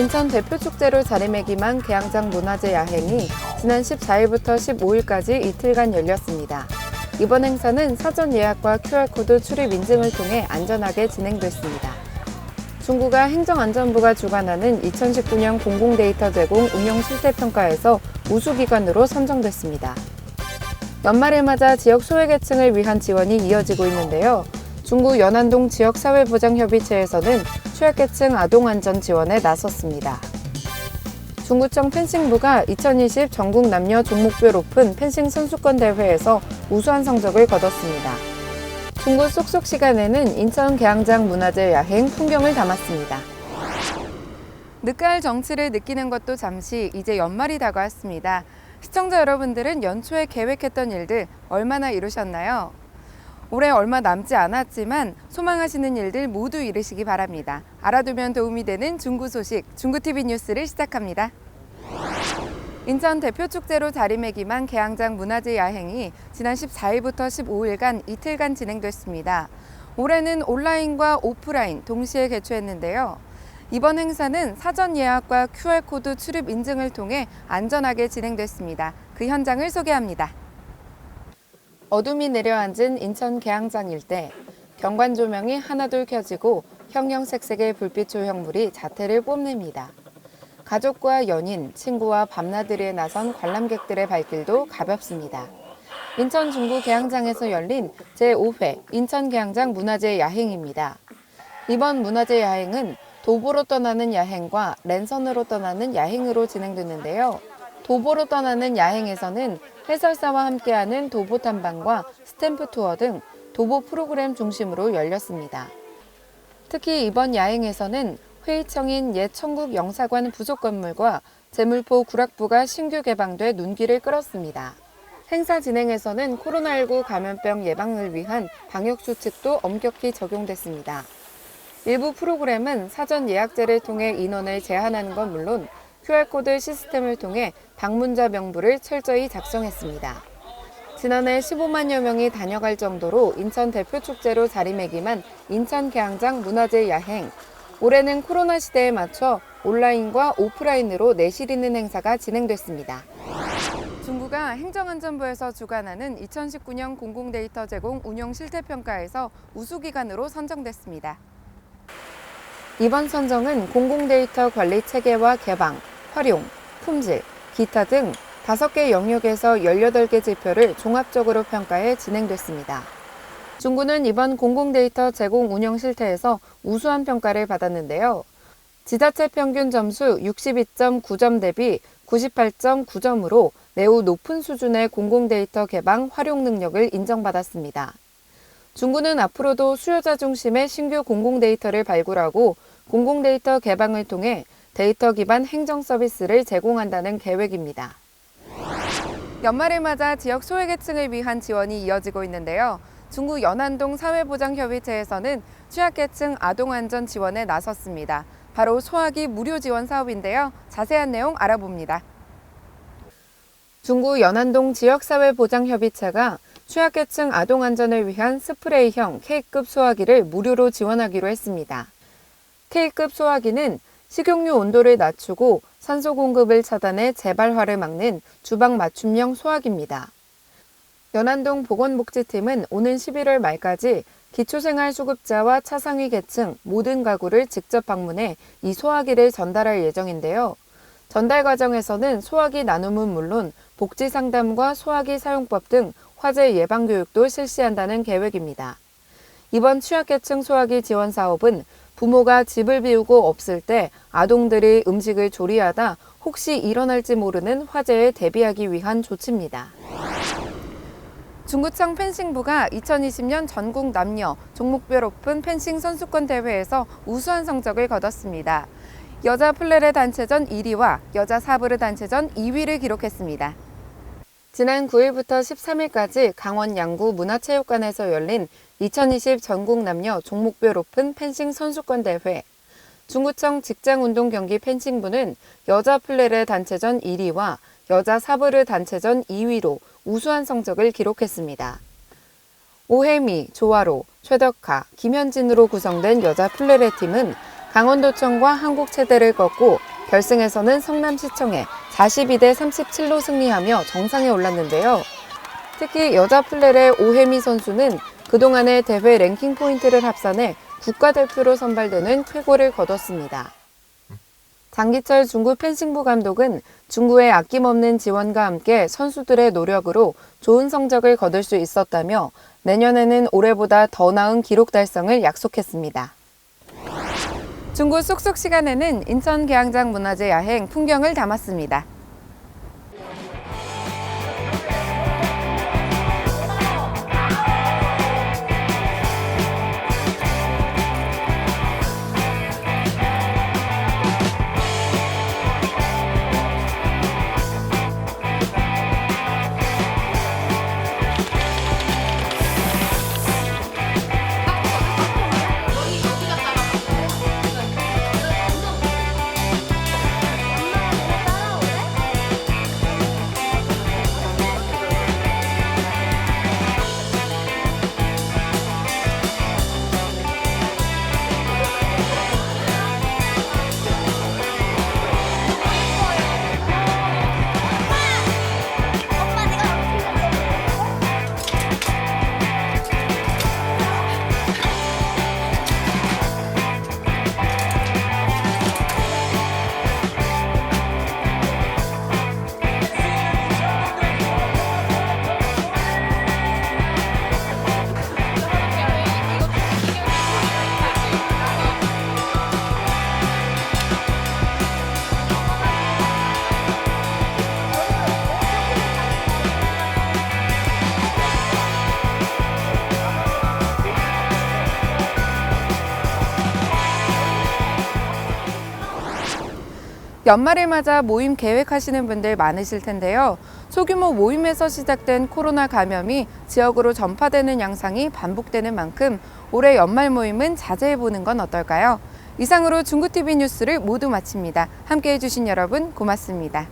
인천 대표 축제로 자리매김한 계양장 문화제 야행이 지난 14일부터 15일까지 이틀간 열렸습니다. 이번 행사는 사전 예약과 QR코드 출입 인증을 통해 안전하게 진행됐습니다. 중구가 행정안전부가 주관하는 2019년 공공데이터 제공 운영 실태평가에서 우수기관으로 선정됐습니다. 연말을 맞아 지역 소외계층을 위한 지원이 이어지고 있는데요. 중구 연안동 지역사회보장협의체에서는 취약계층 아동안전 지원에 나섰습니다. 중구청 펜싱부가 2020 전국 남녀 종목별 오픈 펜싱 선수권 대회에서 우수한 성적을 거뒀습니다. 중구 쏙쏙 시간에는 인천 계양장 문화제 야행 풍경을 담았습니다. 늦가을 정취를 느끼는 것도 잠시 이제 연말이 다가왔습니다. 시청자 여러분들은 연초에 계획했던 일들 얼마나 이루셨나요? 올해 얼마 남지 않았지만 소망하시는 일들 모두 이루시기 바랍니다. 알아두면 도움이 되는 중구 소식, 중구TV 뉴스를 시작합니다. 인천 대표 축제로 자리매김한 계양장 문화제 야행이 지난 14일부터 15일간 이틀간 진행됐습니다. 올해는 온라인과 오프라인 동시에 개최했는데요. 이번 행사는 사전 예약과 QR코드 출입 인증을 통해 안전하게 진행됐습니다. 그 현장을 소개합니다. 어둠이 내려앉은 인천 계양장 일대, 경관 조명이 하나둘 켜지고 형형색색의 불빛 조형물이 자태를 뽐냅니다. 가족과 연인, 친구와 밤나들이에 나선 관람객들의 발길도 가볍습니다. 인천 중구 계양장에서 열린 제5회 인천 계양장 문화제 야행입니다. 이번 문화제 야행은 도보로 떠나는 야행과 랜선으로 떠나는 야행으로 진행됐는데요. 도보로 떠나는 야행에서는 해설사와 함께하는 도보 탐방과 스탬프 투어 등 도보 프로그램 중심으로 열렸습니다. 특히 이번 야행에서는 회의청인 옛 청국 영사관 부속 건물과 제물포 구락부가 신규 개방돼 눈길을 끌었습니다. 행사 진행에서는 코로나19 감염병 예방을 위한 방역 수칙도 엄격히 적용됐습니다. 일부 프로그램은 사전 예약제를 통해 인원을 제한하는 건 물론 QR코드 시스템을 통해 방문자 명부를 철저히 작성했습니다. 지난해 15만여 명이 다녀갈 정도로 인천 대표 축제로 자리매김한 인천 계양장 문화제 야행. 올해는 코로나 시대에 맞춰 온라인과 오프라인으로 내실 있는 행사가 진행됐습니다. 중구가 행정안전부에서 주관하는 2019년 공공데이터 제공 운영 실태평가에서 우수기관으로 선정됐습니다. 이번 선정은 공공데이터 관리 체계와 개방, 활용, 품질, 기타 등 5개 영역에서 18개 지표를 종합적으로 평가해 진행됐습니다. 중구는 이번 공공데이터 제공 운영 실태에서 우수한 평가를 받았는데요. 지자체 평균 점수 62.9점 대비 98.9점으로 매우 높은 수준의 공공데이터 개방 활용 능력을 인정받았습니다. 중구는 앞으로도 수요자 중심의 신규 공공데이터를 발굴하고 공공데이터 개방을 통해 데이터 기반 행정 서비스를 제공한다는 계획입니다. 연말을 맞아 지역 소외계층을 위한 지원이 이어지고 있는데요. 중구 연안동 사회보장협의체에서는 취약계층 아동안전 지원에 나섰습니다. 바로 소화기 무료 지원 사업인데요. 자세한 내용 알아봅니다. 중구 연안동 지역사회보장협의체가 취약계층 아동안전을 위한 스프레이형 K급 소화기를 무료로 지원하기로 했습니다. K급 소화기는 식용유 온도를 낮추고 산소 공급을 차단해 재발화를 막는 주방 맞춤형 소화기입니다. 연안동 보건복지팀은 오는 11월 말까지 기초생활수급자와 차상위 계층 모든 가구를 직접 방문해 이 소화기를 전달할 예정인데요. 전달 과정에서는 소화기 나눔은 물론 복지 상담과 소화기 사용법 등 화재 예방 교육도 실시한다는 계획입니다. 이번 취약계층 소화기 지원 사업은 부모가 집을 비우고 없을 때 아동들이 음식을 조리하다 혹시 일어날지 모르는 화재에 대비하기 위한 조치입니다. 중구청 펜싱부가 2020년 전국 남녀 종목별 오픈 펜싱 선수권 대회에서 우수한 성적을 거뒀습니다. 여자 플레레 단체전 1위와 여자 사브르 단체전 2위를 기록했습니다. 지난 9일부터 13일까지 강원 양구 문화체육관에서 열린 2020 전국 남녀 종목별 오픈 펜싱 선수권 대회. 중구청 직장운동경기 펜싱부는 여자 플레레 단체전 1위와 여자 사브르 단체전 2위로 우수한 성적을 기록했습니다. 오혜미, 조아로, 최덕하, 김현진으로 구성된 여자 플레레 팀은 강원도청과 한국체대를 꺾고 결승에서는 성남시청에 42대 37로 승리하며 정상에 올랐는데요. 특히 여자 플레레 오혜미 선수는 그동안의 대회 랭킹 포인트를 합산해 국가대표로 선발되는 쾌거를 거뒀습니다. 장기철 중구 펜싱부 감독은 중구의 아낌없는 지원과 함께 선수들의 노력으로 좋은 성적을 거둘 수 있었다며 내년에는 올해보다 더 나은 기록 달성을 약속했습니다. 중구 쏙쏙 시간에는 인천 계양장 문화재 야행 풍경을 담았습니다. 연말을 맞아 모임 계획하시는 분들 많으실 텐데요. 소규모 모임에서 시작된 코로나 감염이 지역으로 전파되는 양상이 반복되는 만큼 올해 연말 모임은 자제해보는 건 어떨까요? 이상으로 중구TV 뉴스를 모두 마칩니다. 함께해 주신 여러분 고맙습니다.